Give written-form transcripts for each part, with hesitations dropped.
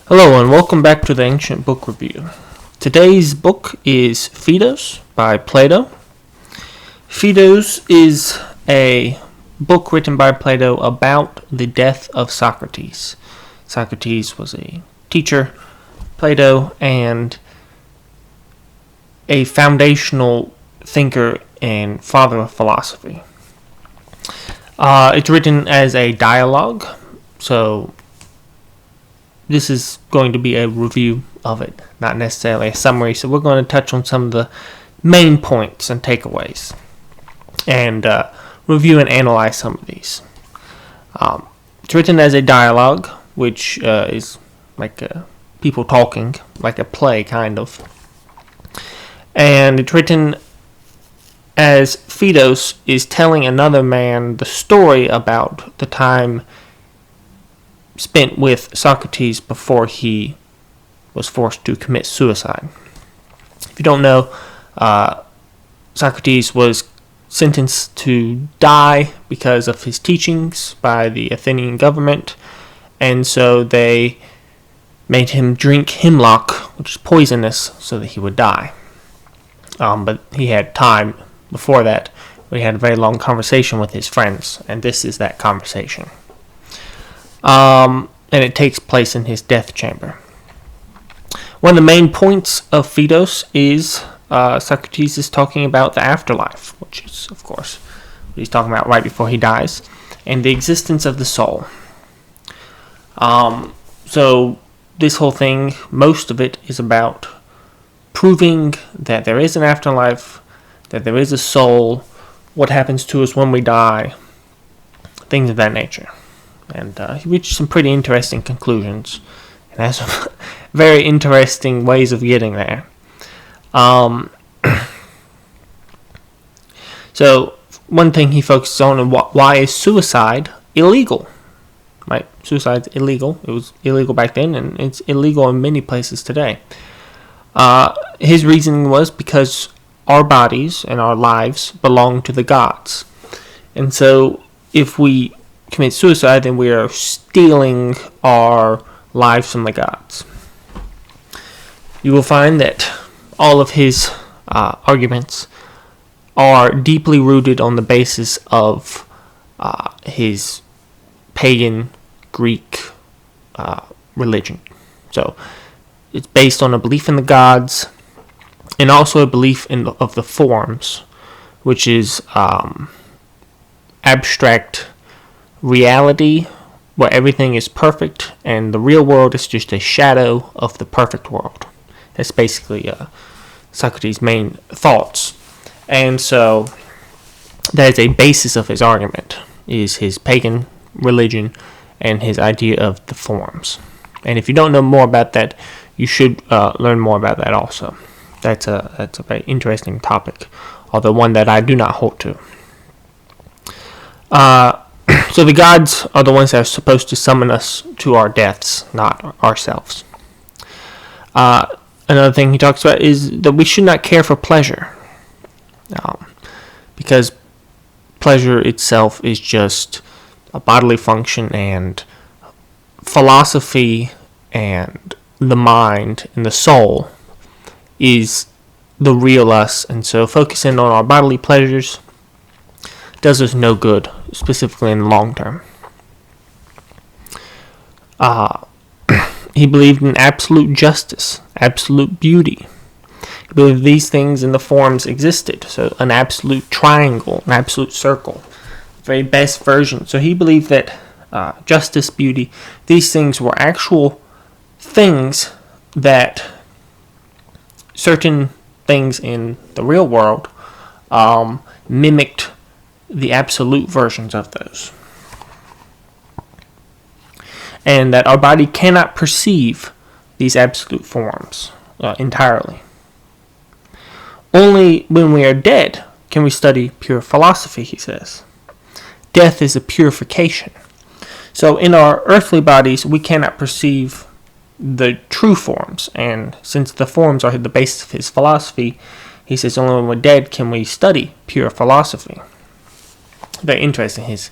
Hello and welcome back to the Ancient Book Review. Today's book is Phaedo by Plato. Phaedo is a book written by Plato about the death of Socrates. Socrates was a teacher, Plato, and a foundational thinker and father of philosophy. It's written as a dialogue, so this is going to be a review of it, not necessarily a summary. So we're going to touch on some of the main points and takeaways and review and analyze some of these. It's written as a dialogue, which is like people talking, like a play kind of. And it's written as Phaedo is telling another man the story about the time spent with Socrates before he was forced to commit suicide. If you don't know, Socrates was sentenced to die because of his teachings by the Athenian government, and so they made him drink hemlock, which is poisonous, so that he would die. But he had time before that. We had a very long conversation with his friends, and this is that conversation. And it takes place in his death chamber. One of the main points of Phaedo is Socrates is talking about the afterlife, which is, of course, what he's talking about right before he dies, and the existence of the soul. So this whole thing, most of it is about proving that there is an afterlife, that there is a soul, what happens to us when we die, things of that nature. And he reached some pretty interesting conclusions, and has some very interesting ways of getting there. So one thing he focuses on is why is suicide illegal? Right, suicide's illegal. It was illegal back then, and it's illegal in many places today. His reasoning was because our bodies and our lives belong to the gods, and so if we commit suicide, then we are stealing our lives from the gods. You will find that all of his arguments are deeply rooted on the basis of his pagan Greek religion. So it's based on a belief in the gods and also a belief of the forms, which is abstract reality where everything is perfect and the real world is just a shadow of the perfect world. That's basically Socrates' main thoughts. And so that is a basis of his argument, is his pagan religion and his idea of the forms. And if you don't know more about that, you should learn more about that also. That's a very interesting topic, although one that I do not hold to. So the gods are the ones that are supposed to summon us to our deaths, not ourselves. Another thing he talks about is that we should not care for pleasure, because pleasure itself is just a bodily function, and philosophy and the mind and the soul is the real us, and so focusing on our bodily pleasures does us no good, specifically in the long term. He believed in absolute justice, absolute beauty. He believed these things in the forms existed. So an absolute triangle, an absolute circle, the very best version. So he believed that justice, beauty, these things were actual things that certain things in the real world mimicked the absolute versions of those. And that our body cannot perceive these absolute forms entirely. Only when we are dead can we study pure philosophy, he says. Death is a purification. So in our earthly bodies, we cannot perceive the true forms. And since the forms are the basis of his philosophy, he says only when we're dead can we study pure philosophy. Very interesting. His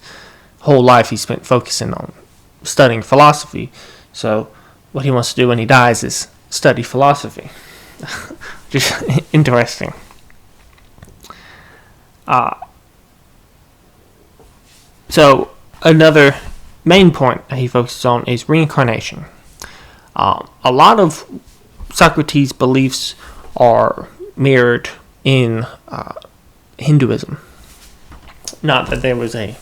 whole life he spent focusing on studying philosophy. So what he wants to do when he dies is study philosophy. Just interesting. So another main point that he focuses on is reincarnation. A lot of Socrates' beliefs are mirrored in Hinduism. Not that there was a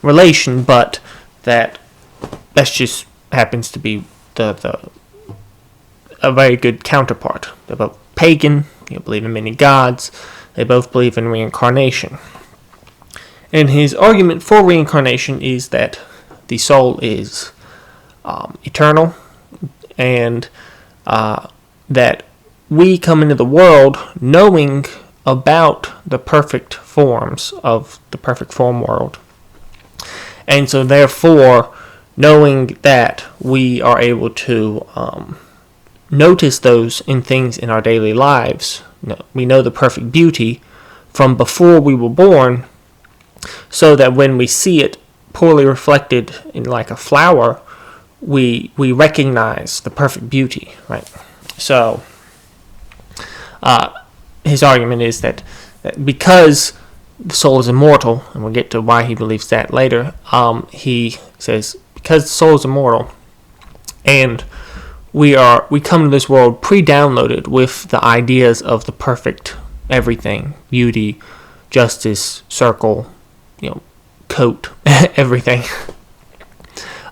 relation, but that just happens to be a very good counterpart. They're both pagan, believe in many gods, they both believe in reincarnation. And his argument for reincarnation is that the soul is eternal, and that we come into the world knowing about the perfect forms of the perfect form world. And so therefore, knowing that, we are able to notice those in things in our daily lives. We know the perfect beauty from before we were born, so that when we see it poorly reflected in like a flower, we recognize the perfect beauty, right? So his argument is that because the soul is immortal, and we'll get to why he believes that later, he says because the soul is immortal, and we come to this world pre-downloaded with the ideas of the perfect everything, beauty, justice, circle, coat, everything.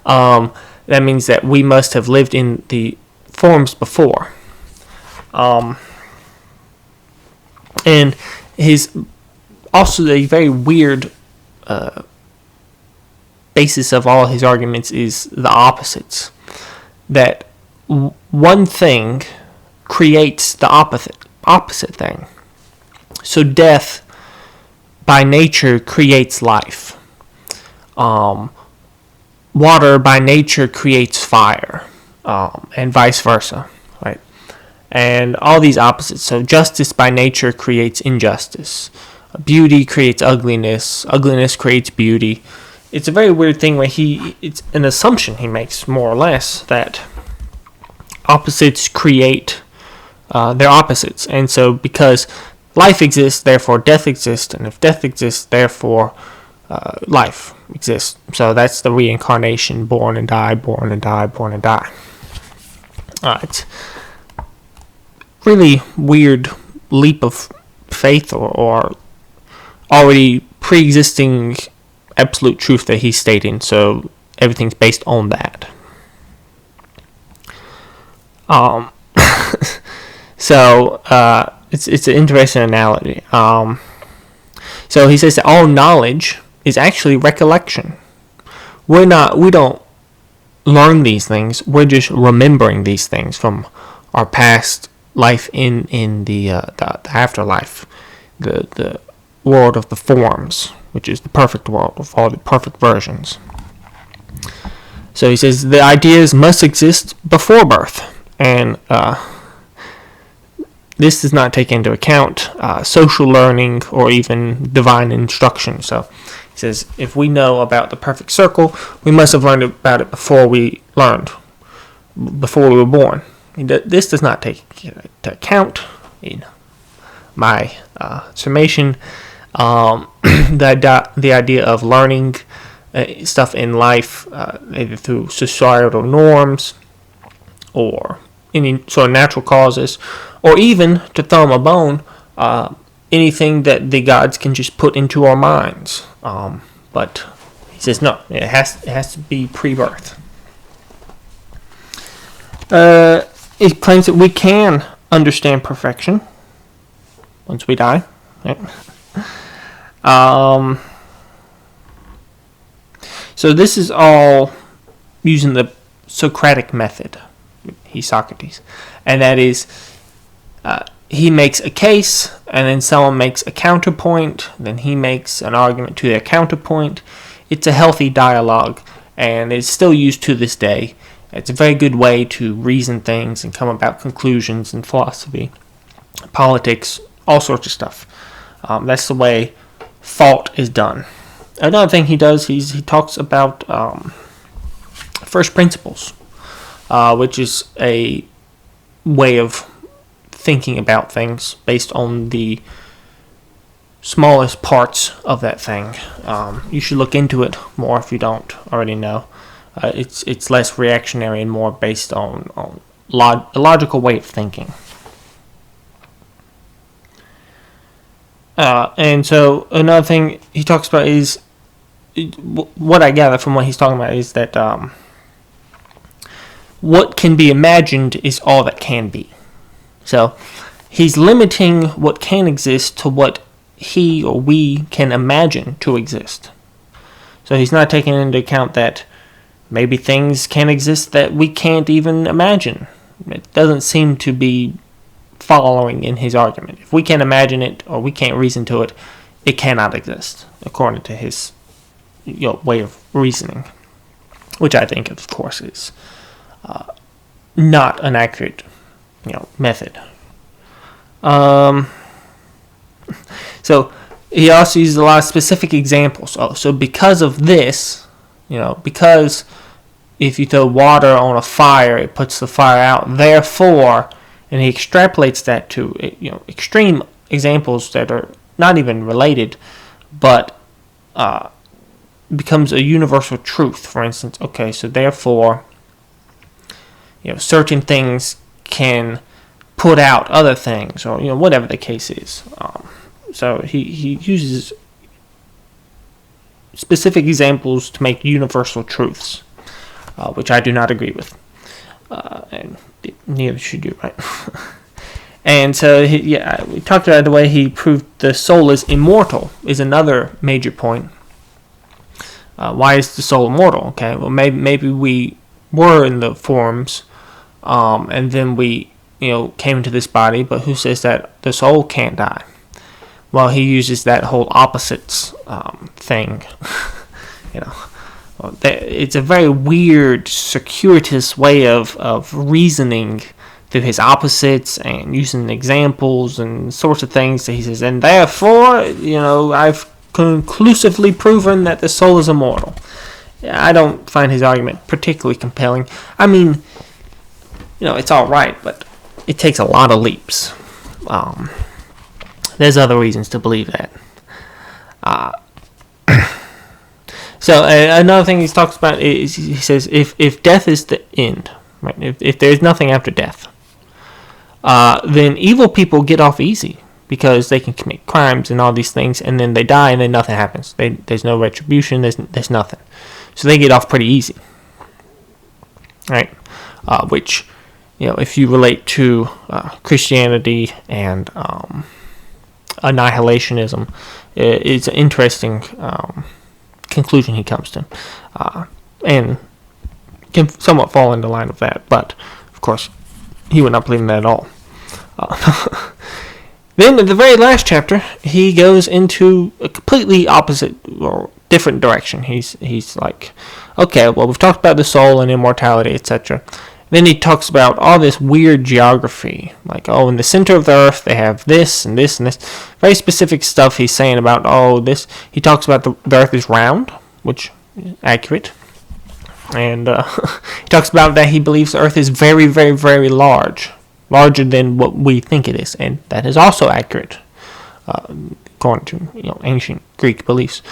That means that we must have lived in the forms before. And his also a very weird basis of all his arguments is the opposites. That one thing creates the opposite thing. So death by nature creates life. Water by nature creates fire, and vice versa, right? And all these opposites. So justice by nature creates injustice. Beauty creates ugliness. Ugliness creates beauty. It's a very weird thing where it's an assumption he makes, more or less, that opposites create their opposites. And so because life exists, therefore death exists, and if death exists, therefore life exists. So that's the reincarnation, born and die, born and die, born and die. It's really weird leap of faith or already pre-existing absolute truth that he's stating, so everything's based on that. So it's an interesting analogy. So he says that all knowledge is actually recollection. We don't learn these things. We're just remembering these things from our past life in the afterlife, the world of the forms, which is the perfect world of all the perfect versions. So he says the ideas must exist before birth, and this does not take into account social learning or even divine instruction. So he says if we know about the perfect circle, we must have learned about it before we were born. This does not take into account, in my summation, the idea of learning stuff in life, either through societal norms or any sort of natural causes, or even, to throw them a bone, anything that the gods can just put into our minds. But he says no, it has to be pre-birth. It claims that we can understand perfection once we die. Right? So this is all using the Socratic method. He's Socrates. And that is, he makes a case, and then someone makes a counterpoint, then he makes an argument to their counterpoint. It's a healthy dialogue, and it's still used to this day. It's a very good way to reason things and come about conclusions in philosophy, politics, all sorts of stuff. That's the way thought is done. Another thing he does, he talks about first principles. which is a way of thinking about things based on the smallest parts of that thing. You should look into it more if you don't already know. It's less reactionary and more based on a logical way of thinking. And so another thing he talks about is, what I gather from what he's talking about is that what can be imagined is all that can be. So he's limiting what can exist to what he or we can imagine to exist. So he's not taking into account that maybe things can exist that we can't even imagine. It doesn't seem to be following in his argument. If we can't imagine it or we can't reason to it, it cannot exist, according to his way of reasoning, which I think, of course, is not an accurate method. So he also uses a lot of specific examples. So because of this, because if you throw water on a fire, it puts the fire out. Therefore, and he extrapolates that to extreme examples that are not even related, but becomes a universal truth. For instance, okay, so therefore, certain things can put out other things, or whatever the case is. So he uses specific examples to make universal truths, which I do not agree with, and neither should you, right? And so we talked about the way he proved the soul is immortal is another major point. Why is the soul immortal? Okay, well maybe we were in the forms, and then we came into this body, but who says that the soul can't die? Well, he uses that whole opposites thing. It's a very weird, circuitous way of reasoning through his opposites and using examples and sorts of things that he says, and therefore, I've conclusively proven that the soul is immortal. I don't find his argument particularly compelling. I mean, it's all right, but it takes a lot of leaps. There's other reasons to believe that. So another thing he talks about is, he says, if death is the end, right? If there's nothing after death, then evil people get off easy because they can commit crimes and all these things, and then they die, and then nothing happens. There's no retribution. There's nothing. So they get off pretty easy, right? Which, if you relate to Christianity and annihilationism, it's an interesting conclusion he comes to, and can somewhat fall into line with that. But of course, he would not believe in that at all. Then, in the very last chapter, he goes into a completely opposite or different direction. He's like, okay, well, we've talked about the soul and immortality, etc. Then he talks about all this weird geography, like, in the center of the earth they have this and this and this. Very specific stuff he's saying about, this. He talks about the earth is round, which is accurate. And he talks about that he believes the earth is very, very, very large. Larger than what we think it is. And that is also accurate, according to ancient Greek beliefs.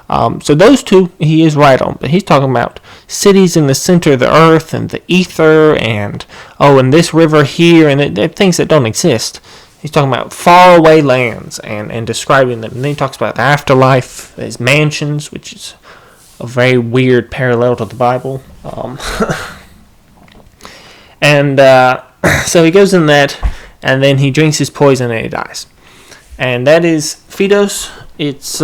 So those two he is right on, but he's talking about cities in the center of the earth and the ether and and this river here, and they're things that don't exist. He's talking about faraway lands and describing them. And then he talks about the afterlife, his mansions, which is a very weird parallel to the Bible. And so he goes in that, and then he drinks his poison and he dies. And that is Phaedo. It's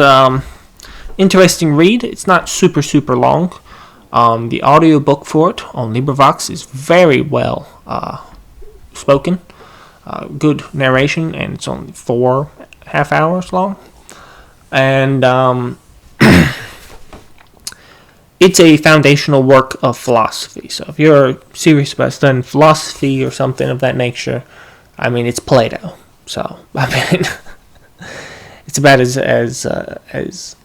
interesting read. It's not super, super long. The audiobook for it on LibriVox is very well spoken. Good narration, and it's only 4.5 hours long. And it's a foundational work of philosophy. So if you're serious about studying philosophy or something of that nature, it's Plato. So, it's about as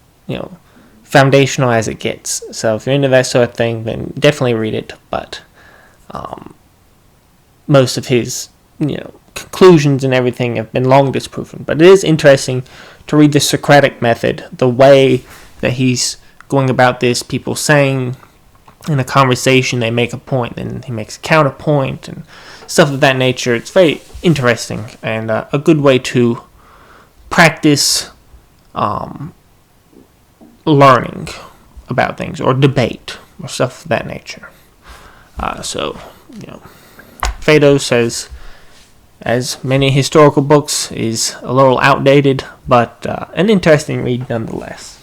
foundational as it gets. So if you're into that sort of thing, then definitely read it. But most of his conclusions and everything have been long disproven. But it is interesting to read the Socratic method, the way that he's going about this. People saying in a conversation, they make a point, then he makes a counterpoint and stuff of that nature. It's very interesting and a good way to practice learning about things, or debate, or stuff of that nature. Phaedo says, as many historical books, is a little outdated, but an interesting read nonetheless.